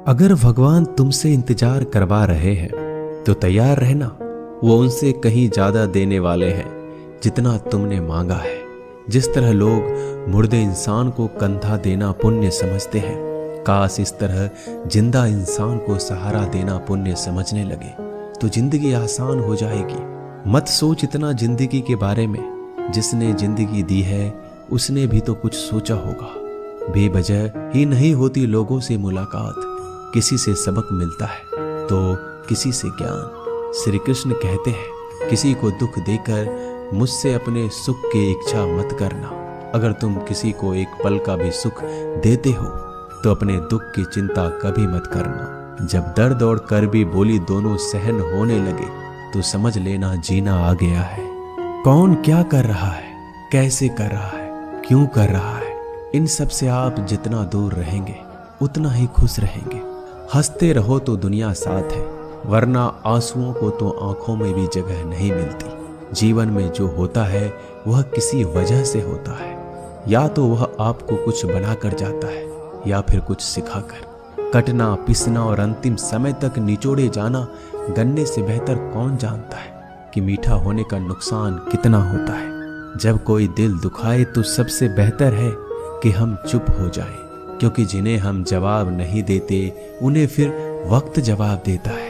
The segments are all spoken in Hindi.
अगर भगवान तुमसे इंतजार करवा रहे हैं तो तैयार रहना। वो उनसे कहीं ज्यादा देने वाले हैं जितना तुमने मांगा है। जिस तरह लोग मुर्दे इंसान को कंधा देना पुण्य समझते हैं, काश इस तरह जिंदा इंसान को सहारा देना पुण्य समझने लगे तो जिंदगी आसान हो जाएगी। मत सोच इतना जिंदगी के बारे में, जिसने जिंदगी दी है उसने भी तो कुछ सोचा होगा। बेवजह ही नहीं होती लोगों से मुलाकात, किसी से सबक मिलता है तो किसी से ज्ञान। श्री कृष्ण कहते हैं, किसी को दुख देकर मुझसे अपने सुख की इच्छा मत करना। अगर तुम किसी को एक पल का भी सुख देते हो तो अपने दुख की चिंता कभी मत करना। जब दर्द और कर्बी बोली दोनों सहन होने लगे तो समझ लेना जीना आ गया है। कौन क्या कर रहा है, कैसे कर रहा है, क्यों कर रहा है, इन सब से आप जितना दूर रहेंगे उतना ही खुश रहेंगे। हंसते रहो तो दुनिया साथ है, वरना आंसुओं को तो आंखों में भी जगह नहीं मिलती। जीवन में जो होता है वह किसी वजह से होता है, या तो वह आपको कुछ बनाकर जाता है या फिर कुछ सिखाकर। कटना, पिसना और अंतिम समय तक निचोड़े जाना गन्ने से बेहतर कौन जानता है कि मीठा होने का नुकसान कितना होता है। जब कोई दिल दुखाए तो सबसे बेहतर है कि हम चुप हो जाएं, क्योंकि जिन्हें हम जवाब नहीं देते उन्हें फिर वक्त जवाब देता है।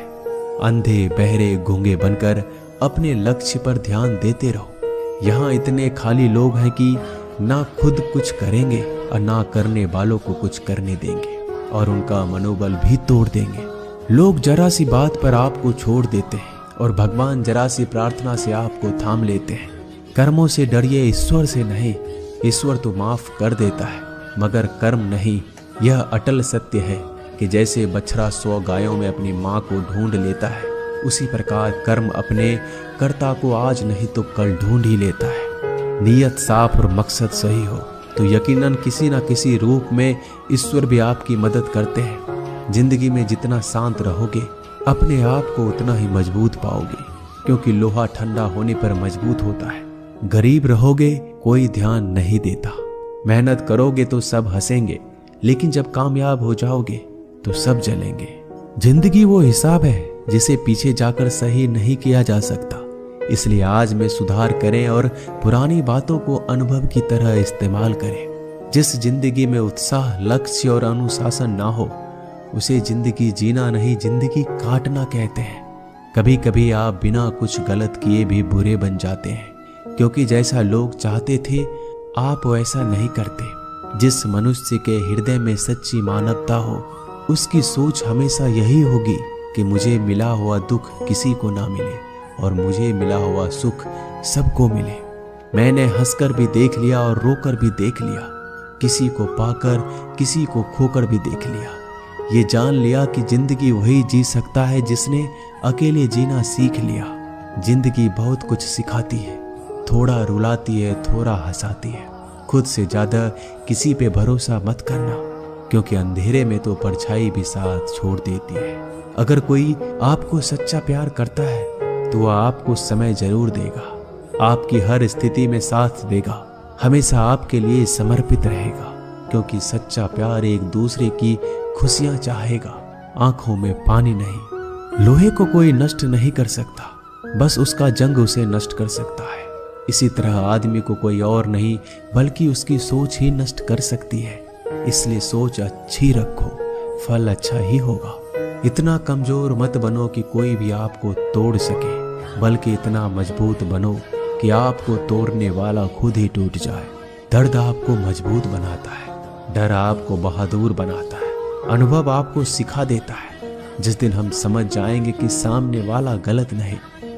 अंधे बहरे गूंगे बनकर अपने लक्ष्य पर ध्यान देते रहो। यहाँ इतने खाली लोग हैं कि ना खुद कुछ करेंगे और ना करने वालों को कुछ करने देंगे और उनका मनोबल भी तोड़ देंगे। लोग जरा सी बात पर आपको छोड़ देते हैं और भगवान जरा सी प्रार्थना से आपको थाम लेते हैं। कर्मों से डरिए, ईश्वर से नहीं। ईश्वर तो माफ कर देता है मगर कर्म नहीं। यह अटल सत्य है कि जैसे बछड़ा 100 गायों में अपनी माँ को ढूंढ लेता है, उसी प्रकार कर्म अपने कर्ता को आज नहीं तो कल ढूंढ ही लेता है। नीयत साफ और मकसद सही हो तो यकीनन किसी न किसी रूप में ईश्वर भी आपकी मदद करते हैं। जिंदगी में जितना शांत रहोगे अपने आप को उतना ही मजबूत पाओगे, क्योंकि लोहा ठंडा होने पर मजबूत होता है। गरीब रहोगे कोई ध्यान नहीं देता, मेहनत करोगे तो सब हंसेंगे, लेकिन जब कामयाब हो जाओगे तो सब जलेंगे। जिंदगी वो हिसाब है जिसे पीछे जाकर सही नहीं किया जा सकता। इसलिए आज में सुधार करें और पुरानी बातों को अनुभव की तरह इस्तेमाल करें। जिस जिंदगी में उत्साह, लक्ष्य और अनुशासन ना हो उसे जिंदगी जीना नहीं, जिंदगी काटना कहते हैं। कभी कभी आप बिना कुछ गलत किए भी बुरे बन जाते हैं, क्योंकि जैसा लोग चाहते थे आप वैसा नहीं करते। जिस मनुष्य के हृदय में सच्ची मानवता हो उसकी सोच हमेशा यही होगी कि मुझे मिला हुआ दुख किसी को ना मिले और मुझे मिला हुआ सुख सबको मिले। मैंने हंसकर भी देख लिया और रोकर भी देख लिया, किसी को पाकर किसी को खोकर भी देख लिया। ये जान लिया कि जिंदगी वही जी सकता है जिसने अकेले जीना सीख लिया। जिंदगी बहुत कुछ सिखाती है, थोड़ा रुलाती है, थोड़ा हंसाती है। खुद से ज्यादा किसी पे भरोसा मत करना, क्योंकि अंधेरे में तो परछाई भी साथ छोड़ देती है। अगर कोई आपको सच्चा प्यार करता है तो वह आपको समय जरूर देगा, आपकी हर स्थिति में साथ देगा, हमेशा आपके लिए समर्पित रहेगा, क्योंकि सच्चा प्यार एक दूसरे की खुशियां चाहेगा, आंखों में पानी नहीं। लोहे को कोई नष्ट नहीं कर सकता, बस उसका जंग उसे नष्ट कर सकता है। इसी तरह आदमी को कोई और नहीं बल्कि उसकी सोच ही नष्ट कर सकती है। इसलिए सोच अच्छी रखो, फल अच्छा ही होगा। इतना कमजोर मत बनो कि कोई भी आपको तोड़ सके, बल्कि इतना मजबूत बनो कि आपको तोड़ने वाला खुद ही टूट जाए। दर्द आपको मजबूत बनाता है, डर आपको बहादुर बनाता है, अनुभव आपको सिखा देता है। जिस दिन हम समझ जाएंगे कि सामने वाला गलत नहीं,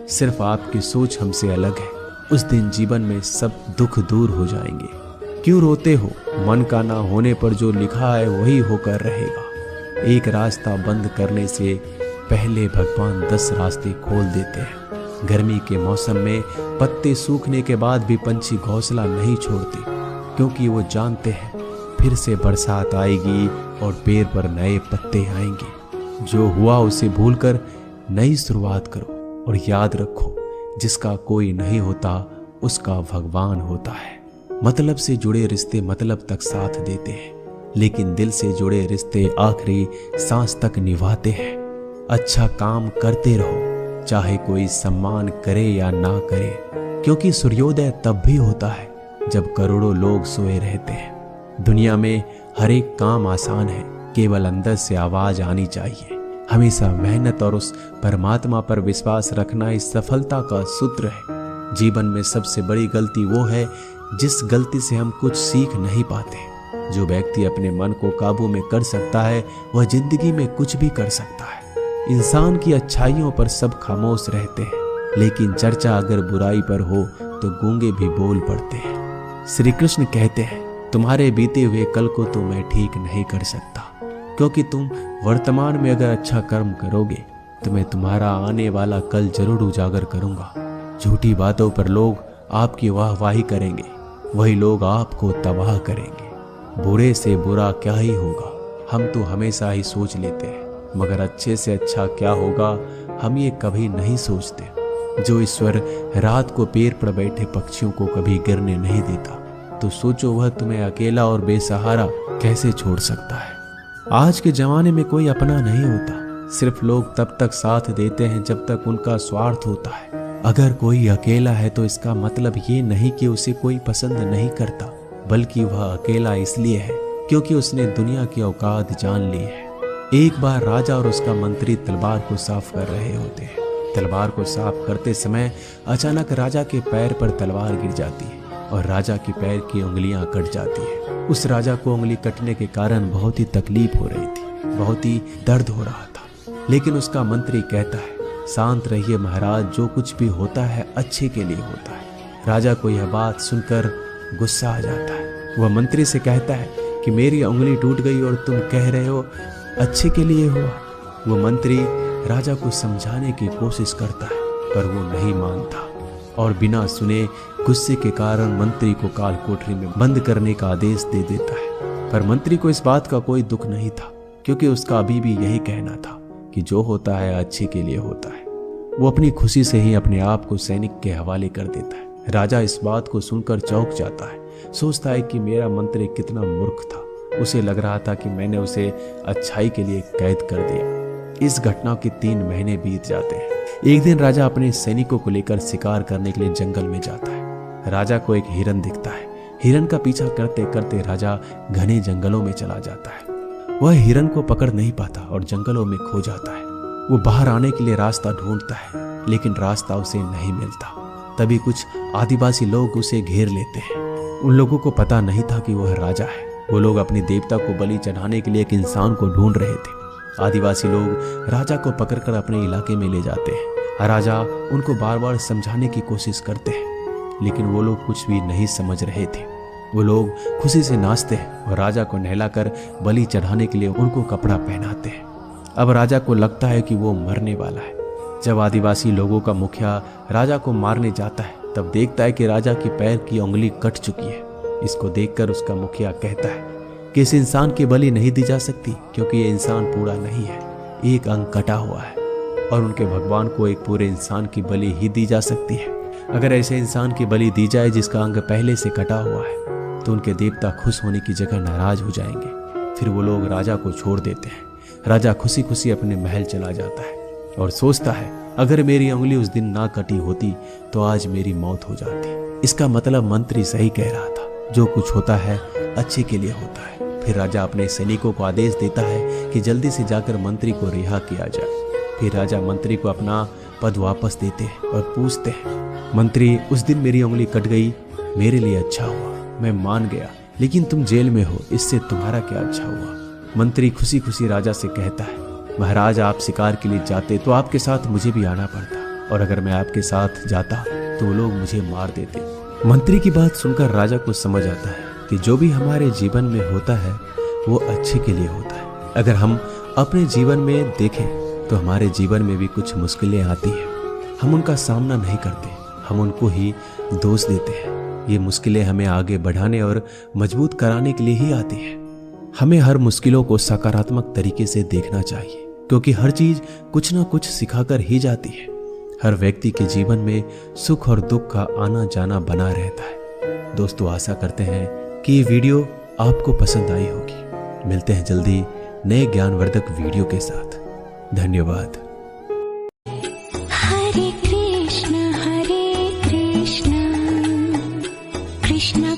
सिर्फ आपकी सोच हमसे अलग है, उस दिन जीवन में सब दुख दूर हो जाएंगे। क्यों रोते हो? मन का ना होने पर जो लिखा है वही होकर रहेगा। एक रास्ता बंद करने से पहले भगवान 10 रास्ते खोल देते हैं। गर्मी के मौसम में पत्ते सूखने के बाद भी पंछी घोंसला नहीं छोड़ते, क्योंकि वो जानते हैं फिर से बरसात आएगी और पेड़ पर नए पत्ते आएंगे। जो हुआ उसे भूलकर नई शुरुआत करो और याद रखो, जिसका कोई नहीं होता उसका भगवान होता है। मतलब से जुड़े रिश्ते मतलब तक साथ देते हैं, लेकिन दिल से जुड़े रिश्ते आखिरी सांस तक निभाते हैं। अच्छा काम करते रहो, चाहे कोई सम्मान करे या ना करे, क्योंकि सूर्योदय तब भी होता है जब करोड़ों लोग सोए रहते हैं। दुनिया में हर एक काम आसान है, केवल अंदर से आवाज आनी चाहिए। हमेशा मेहनत और उस परमात्मा पर विश्वास रखना इस सफलता का सूत्र है। जीवन में सबसे बड़ी गलती वो है जिस गलती से हम कुछ सीख नहीं पाते। जो व्यक्ति अपने मन को काबू में कर सकता है वह जिंदगी में कुछ भी कर सकता है। इंसान की अच्छाइयों पर सब खामोश रहते हैं, लेकिन चर्चा अगर बुराई पर हो तो गूंगे भी बोल पड़ते हैं। श्री कृष्ण कहते हैं, तुम्हारे बीते हुए कल को तो मैं ठीक नहीं कर सकता, क्योंकि तुम वर्तमान में अगर अच्छा कर्म करोगे तो मैं तुम्हारा आने वाला कल जरूर उजागर करूंगा। झूठी बातों पर लोग आपकी वाहवाही करेंगे, वही लोग आपको तबाह करेंगे। बुरे से बुरा क्या ही होगा, हम तो हमेशा ही सोच लेते हैं, मगर अच्छे से अच्छा क्या होगा हम ये कभी नहीं सोचते। जो ईश्वर रात को पेड़ पर बैठे पक्षियों को कभी गिरने नहीं देता, तो सोचो वह तुम्हें अकेला और बेसहारा कैसे छोड़ सकता है। आज के जमाने में कोई अपना नहीं होता, सिर्फ लोग तब तक साथ देते हैं जब तक उनका स्वार्थ होता है। अगर कोई अकेला है तो इसका मतलब ये नहीं कि उसे कोई पसंद नहीं करता, बल्कि वह अकेला इसलिए है क्योंकि उसने दुनिया की औकात जान ली है। एक बार राजा और उसका मंत्री तलवार को साफ कर रहे होते हैं। तलवार को साफ करते समय अचानक राजा के पैर पर तलवार गिर जाती है और राजा के पैर की उंगलियां कट जाती है। उस राजा को उंगली कटने के कारण बहुत ही तकलीफ हो रही थी, बहुत ही दर्द हो रहा था। लेकिन उसका मंत्री कहता है, शांत रहिए महाराज, जो कुछ भी होता है अच्छे के लिए होता है। राजा को यह बात सुनकर गुस्सा आ जाता है। वह मंत्री से कहता है कि मेरी उंगली टूट गई और तुम कह रहे हो अच्छे के लिए हुआ। वह मंत्री राजा को समझाने की कोशिश करता है, पर वो नहीं मानता और बिना सुने गुस्से के कारण मंत्री को काल कोठरी में बंद करने का आदेश दे देता है। पर मंत्री को इस बात का कोई दुख नहीं था, क्योंकि उसका अभी भी यही कहना था कि जो होता है अच्छे के लिए होता है। वो अपनी खुशी से ही अपने आप को सैनिक के हवाले कर देता है। राजा इस बात को सुनकर चौंक जाता है, सोचता है कि मेरा मंत्री कितना मूर्ख था। उसे लग रहा था कि मैंने उसे अच्छाई के लिए कैद कर दिया। इस घटना के 3 महीने बीत जाते हैं। एक दिन राजा अपने सैनिकों को लेकर शिकार करने के लिए जंगल में जाता है। राजा को एक हिरन दिखता है। हिरन का पीछा करते करते राजा घने जंगलों में चला जाता है। वह हिरन को पकड़ नहीं पाता और जंगलों में खो जाता है। वो बाहर आने के लिए रास्ता ढूंढता है, लेकिन रास्ता उसे नहीं मिलता। तभी कुछ आदिवासी लोग उसे घेर लेते हैं। उन लोगों को पता नहीं था कि वह राजा है। वो लोग अपने देवता को बलि चढ़ाने के लिए एक इंसान को ढूंढ रहे थे। आदिवासी लोग राजा को पकड़कर अपने इलाके में ले जाते हैं। राजा उनको बार बार समझाने की कोशिश करते हैं, लेकिन वो लोग कुछ भी नहीं समझ रहे थे। वो लोग खुशी से नाचते हैं और राजा को नहलाकर बलि चढ़ाने के लिए उनको कपड़ा पहनाते हैं। अब राजा को लगता है कि वो मरने वाला है। जब आदिवासी लोगों का मुखिया राजा को मारने जाता है, तब देखता है कि राजा के पैर की उंगली कट चुकी है। इसको देखकर उसका मुखिया कहता है कि इस इंसान की बलि नहीं दी जा सकती, क्योंकि ये इंसान पूरा नहीं है, एक अंग कटा हुआ है, और उनके भगवान को एक पूरे इंसान की बलि ही दी जा सकती है। अगर ऐसे इंसान की बलि दी जाए जिसका अंग पहले से कटा हुआ है, तो उनके देवता खुश होने की जगह नाराज हो जाएंगे। फिर वो लोग राजा को छोड़ देते हैं। राजा खुशी खुशी अपने महल चला जाता है और सोचता है, अगर मेरी उंगली उस दिन ना कटी होती तो आज मेरी मौत हो जाती। इसका मतलब मंत्री सही कह रहा था, जो कुछ होता है अच्छे के लिए होता है। फिर राजा अपने सैनिकों को आदेश देता है कि जल्दी से जाकर मंत्री को रिहा किया जाए। फिर राजा मंत्री को अपना पद वापस देते हैं और पूछते हैं, मंत्री उस दिन मेरी उंगली कट गई, मेरे लिए अच्छा हुआ, मैं मान गया, लेकिन तुम जेल में हो, इससे तुम्हारा क्या अच्छा हुआ। मंत्री खुशी खुशी राजा से कहता है, महाराज आप शिकार के लिए जाते तो आपके साथ मुझे भी आना पड़ता, और अगर मैं आपके साथ जाता तो वो लोग मुझे मार देते। मंत्री की बात सुनकर राजा को समझ आता है कि जो भी हमारे जीवन में होता है वो अच्छे के लिए होता है। अगर हम अपने जीवन में देखें तो हमारे जीवन में भी कुछ मुश्किलें आती हैं। हम उनका सामना नहीं करते, हम उनको ही दोष देते हैं। ये मुश्किलें हमें आगे बढ़ाने और मजबूत कराने के लिए ही आती हैं। हमें हर मुश्किलों को सकारात्मक तरीके से देखना चाहिए, क्योंकि हर चीज कुछ ना कुछ सिखाकर ही जाती है। हर व्यक्ति के जीवन में सुख और दुख का आना जाना बना रहता है। दोस्तों, आशा करते हैं कि ये वीडियो आपको पसंद आई होगी। मिलते हैं जल्दी नए ज्ञानवर्धक वीडियो के साथ। धन्यवाद। हरे कृष्ण कृष्ण